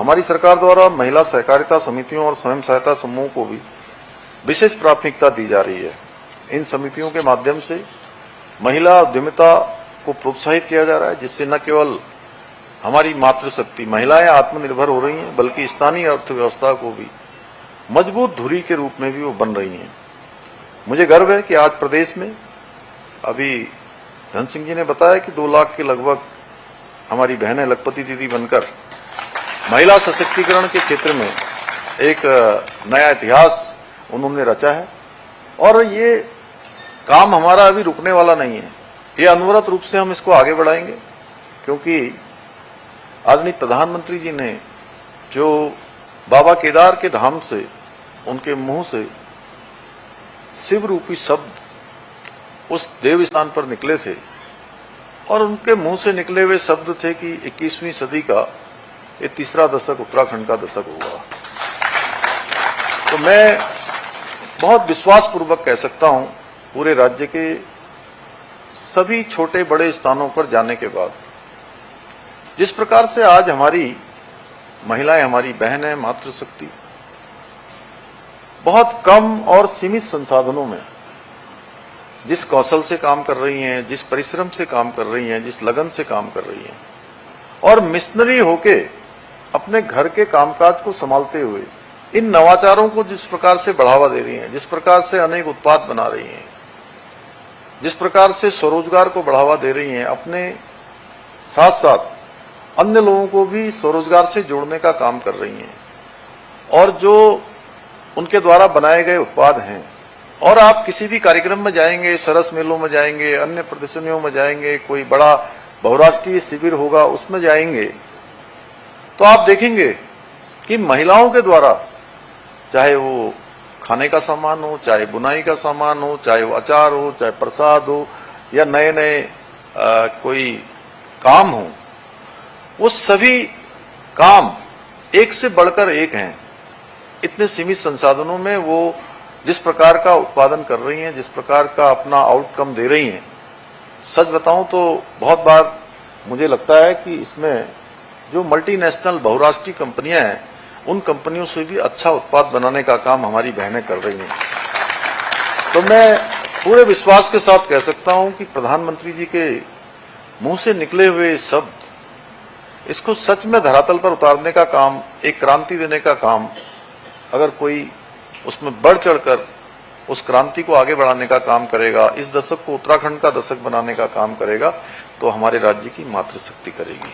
हमारी सरकार द्वारा महिला सहकारिता समितियों और स्वयं सहायता समूह को भी विशेष प्राथमिकता दी जा रही है। इन समितियों के माध्यम से महिला उद्यमिता को प्रोत्साहित किया जा रहा है, जिससे न केवल हमारी मातृशक्ति महिलाएं आत्मनिर्भर हो रही हैं, बल्कि स्थानीय अर्थव्यवस्था को भी मजबूत धुरी के रूप में भी वो बन रही हैं। मुझे गर्व है कि आज प्रदेश में अभी धन सिंह जी ने बताया कि 2 लाख के लगभग हमारी बहनें लखपति दीदी बनकर महिला सशक्तिकरण के क्षेत्र में एक नया इतिहास उन्होंने रचा है। और ये काम हमारा अभी रुकने वाला नहीं है, ये अनवरत रूप से हम इसको आगे बढ़ाएंगे, क्योंकि आदरणीय प्रधानमंत्री जी ने जो बाबा केदार के धाम से उनके मुंह से शिव रूपी शब्द उस देव स्थान पर निकले थे, और उनके मुंह से निकले हुए शब्द थे कि 21वीं सदी का ये तीसरा दशक उत्तराखंड का दशक होगा। तो मैं बहुत विश्वासपूर्वक कह सकता हूं, पूरे राज्य के सभी छोटे बड़े स्थानों पर जाने के बाद जिस प्रकार से आज हमारी महिलाएं, हमारी बहनें, मातृशक्ति बहुत कम और सीमित संसाधनों में जिस कौशल से काम कर रही हैं, जिस परिश्रम से काम कर रही हैं, जिस लगन से काम कर रही हैं, और मिशनरी होके अपने घर के कामकाज को संभालते हुए इन नवाचारों को जिस प्रकार से बढ़ावा दे रही हैं, जिस प्रकार से अनेक उत्पाद बना रही हैं, जिस प्रकार से स्वरोजगार को बढ़ावा दे रही हैं, अपने साथ साथ अन्य लोगों को भी स्वरोजगार से जोड़ने का काम कर रही हैं, और जो उनके द्वारा बनाए गए उत्पाद हैं, और आप किसी भी कार्यक्रम में जाएंगे, सरस मेलों में जाएंगे, अन्य प्रदर्शनियों में जाएंगे, कोई बड़ा बहुराष्ट्रीय शिविर होगा उसमें जाएंगे, तो आप देखेंगे कि महिलाओं के द्वारा, चाहे वो खाने का सामान हो, चाहे बुनाई का सामान हो, चाहे वो अचार हो, चाहे प्रसाद हो, या नए नए कोई काम हो, वो सभी काम एक से बढ़कर एक हैं। इतने सीमित संसाधनों में वो जिस प्रकार का उत्पादन कर रही हैं, जिस प्रकार का अपना आउटकम दे रही हैं, सच बताऊं तो बहुत बार मुझे लगता है कि इसमें जो मल्टीनेशनल बहुराष्ट्रीय कंपनियां हैं, उन कंपनियों से भी अच्छा उत्पाद बनाने का काम हमारी बहनें कर रही हैं। तो मैं पूरे विश्वास के साथ कह सकता हूं कि प्रधानमंत्री जी के मुंह से निकले हुए शब्द, इसको सच में धरातल पर उतारने का काम, एक क्रांति देने का काम, अगर कोई उसमें बढ़ चढ़कर उस क्रांति को आगे बढ़ाने का काम करेगा, इस दशक को उत्तराखंड का दशक बनाने का काम करेगा, तो हमारे राज्य की मातृशक्ति करेगी।